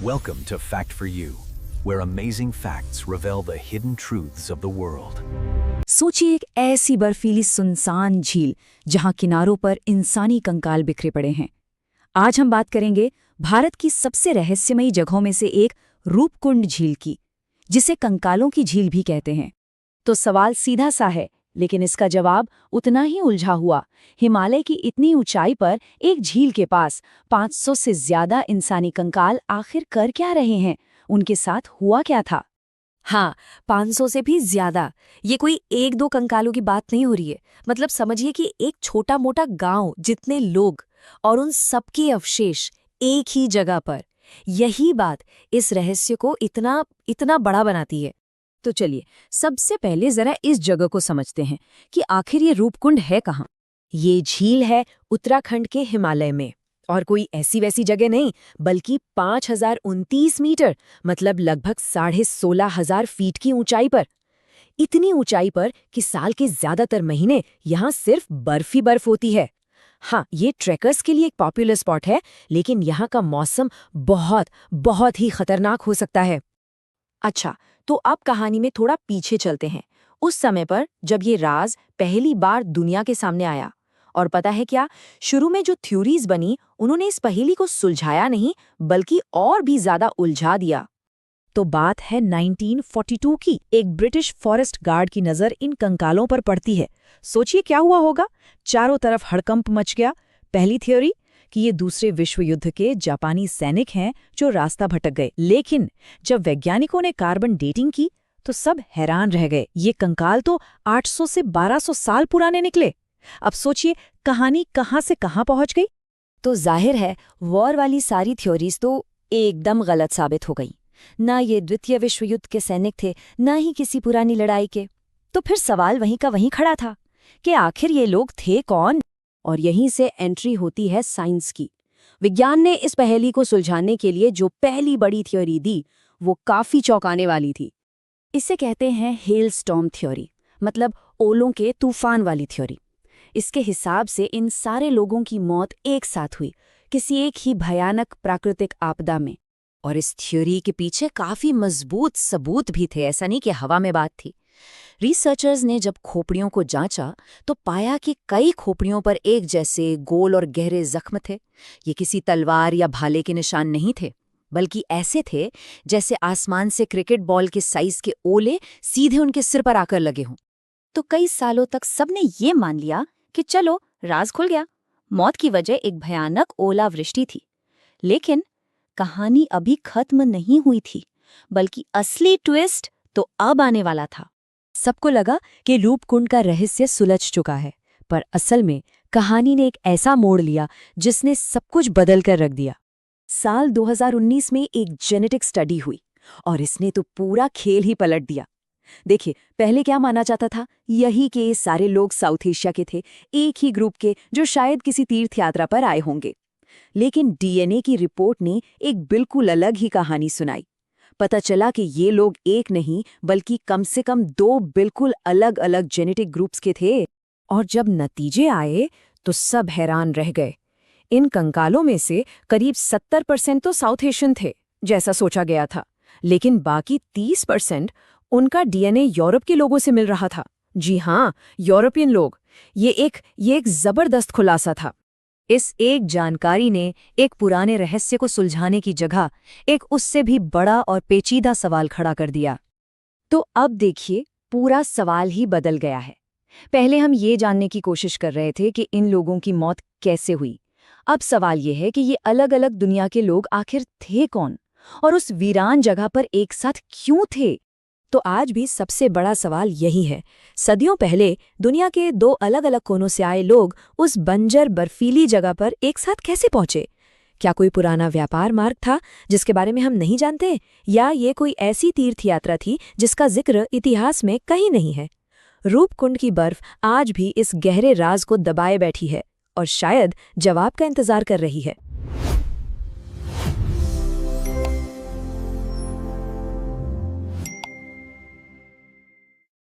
Welcome to Fact for You, where amazing facts reveal the hidden truths of the world. सोचिए एक ऐसी बर्फीली सुनसान झील जहां किनारों पर इंसानी कंकाल बिखरे पड़े हैं। आज हम बात करेंगे भारत की सबसे रहस्यमयी जगहों में से एक रूपकुंड झील की, जिसे कंकालों की झील भी कहते हैं। तो सवाल सीधा सा है, लेकिन इसका जवाब उतना ही उलझा हुआ। हिमालय की इतनी ऊंचाई पर एक झील के पास 500 से ज्यादा इंसानी कंकाल आखिर कर क्या रहे हैं? उनके साथ हुआ क्या था? हाँ, 500 से भी ज्यादा। ये कोई एक दो कंकालों की बात नहीं हो रही है। मतलब समझिए कि एक छोटा मोटा गांव जितने लोग और उन सबके अवशेष एक ही जगह पर। यही बात इस रहस्य को इतना बड़ा बनाती है। तो चलिए सबसे पहले जरा इस जगह को समझते हैं कि आखिर ये रूपकुंड है कहाँ। ये झील है उत्तराखंड के हिमालय में, और कोई ऐसी वैसी जगह नहीं, बल्कि 5029 मीटर मतलब लगभग 16,500 फीट की ऊंचाई पर। इतनी ऊंचाई पर कि साल के ज्यादातर महीने यहाँ सिर्फ बर्फ ही बर्फ होती है। हाँ, ये ट्रेकर्स के लिए एक पॉपुलर स्पॉट है, लेकिन यहाँ का मौसम बहुत ही खतरनाक हो सकता है। अच्छा, तो अब कहानी में थोड़ा पीछे चलते हैं, उस समय पर जब ये राज पहली बार दुनिया के सामने आया। और पता है क्या, शुरू में जो थ्योरीज बनी उन्होंने इस पहेली को सुलझाया नहीं, बल्कि और भी ज्यादा उलझा दिया। तो बात है 1942 की। एक ब्रिटिश फॉरेस्ट गार्ड की नजर इन कंकालों पर पड़ती है। सोचिए क्या हुआ होगा। चारों तरफ हड़कंप मच गया। पहली थ्योरी कि ये दूसरे विश्व युद्ध के जापानी सैनिक हैं जो रास्ता भटक गए। लेकिन जब वैज्ञानिकों ने कार्बन डेटिंग की तो सब हैरान रह गए। ये कंकाल तो 800 से 1200 साल पुराने निकले। अब सोचिए कहानी कहाँ से कहाँ पहुंच गई। तो जाहिर है वॉर वाली सारी थ्योरीज तो एकदम गलत साबित हो गई। ना ये द्वितीय विश्व युद्ध के सैनिक थे, ना ही किसी पुरानी लड़ाई के। तो फिर सवाल वहीं का वहीं खड़ा था कि आखिर ये लोग थे कौन। और यहीं से एंट्री होती है साइंस की। विज्ञान ने इस पहेली को सुलझाने के लिए जो पहली बड़ी थ्योरी दी वो काफी चौंकाने वाली थी। इसे कहते हैं हेल स्टॉर्म थ्योरी, मतलब ओलों के तूफान वाली थ्योरी। इसके हिसाब से इन सारे लोगों की मौत एक साथ हुई, किसी एक ही भयानक प्राकृतिक आपदा में। और इस थ्योरी के पीछे काफी मजबूत सबूत भी थे, ऐसा नहीं कि हवा में बात थी। रिसर्चर्स ने जब खोपड़ियों को जांचा तो पाया कि कई खोपड़ियों पर एक जैसे गोल और गहरे जख्म थे। ये किसी तलवार या भाले के निशान नहीं थे, बल्कि ऐसे थे जैसे आसमान से क्रिकेट बॉल के साइज के ओले सीधे उनके सिर पर आकर लगे हों। तो कई सालों तक सबने ये मान लिया कि चलो राज खुल गया, मौत की वजह एक भयानक ओलावृष्टि थी। लेकिन कहानी अभी खत्म नहीं हुई थी, बल्कि असली ट्विस्ट तो अब आने वाला था। सबको लगा कि रूपकुंड का रहस्य सुलझ चुका है, पर असल में कहानी ने एक ऐसा मोड़ लिया जिसने सब कुछ बदल कर रख दिया। साल 2019 में एक जेनेटिक स्टडी हुई और इसने तो पूरा खेल ही पलट दिया। देखिए, पहले क्या माना जाता था, यही कि ये सारे लोग साउथ एशिया के थे, एक ही ग्रुप के जो शायद किसी तीर्थ यात्रा पर आए होंगे। लेकिन डीएनए की रिपोर्ट ने एक बिल्कुल अलग ही कहानी सुनाई। पता चला कि ये लोग एक नहीं बल्कि कम से कम 2 बिल्कुल अलग अलग जेनेटिक ग्रुप्स के थे। और जब नतीजे आए तो सब हैरान रह गए। इन कंकालों में से करीब 70% तो साउथ एशियन थे, जैसा सोचा गया था, लेकिन बाकी 30% उनका डीएनए यूरोप के लोगों से मिल रहा था। जी हाँ, यूरोपियन लोग। ये एक जबरदस्त खुलासा था। इस एक जानकारी ने एक पुराने रहस्य को सुलझाने की जगह एक उससे भी बड़ा और पेचीदा सवाल खड़ा कर दिया। तो अब देखिए, पूरा सवाल ही बदल गया है। पहले हम ये जानने की कोशिश कर रहे थे कि इन लोगों की मौत कैसे हुई। अब सवाल ये है कि ये अलग अलग दुनिया के लोग आखिर थे कौन, और उस वीरान जगह पर एक साथ क्यों थे। तो आज भी सबसे बड़ा सवाल यही है, सदियों पहले दुनिया के 2 अलग अलग कोनों से आए लोग उस बंजर बर्फीली जगह पर एक साथ कैसे पहुंचे? क्या कोई पुराना व्यापार मार्ग था जिसके बारे में हम नहीं जानते, या ये कोई ऐसी तीर्थ यात्रा थी जिसका जिक्र इतिहास में कहीं नहीं है? रूपकुंड की बर्फ आज भी इस गहरे राज को दबाए बैठी है और शायद जवाब का इंतजार कर रही है।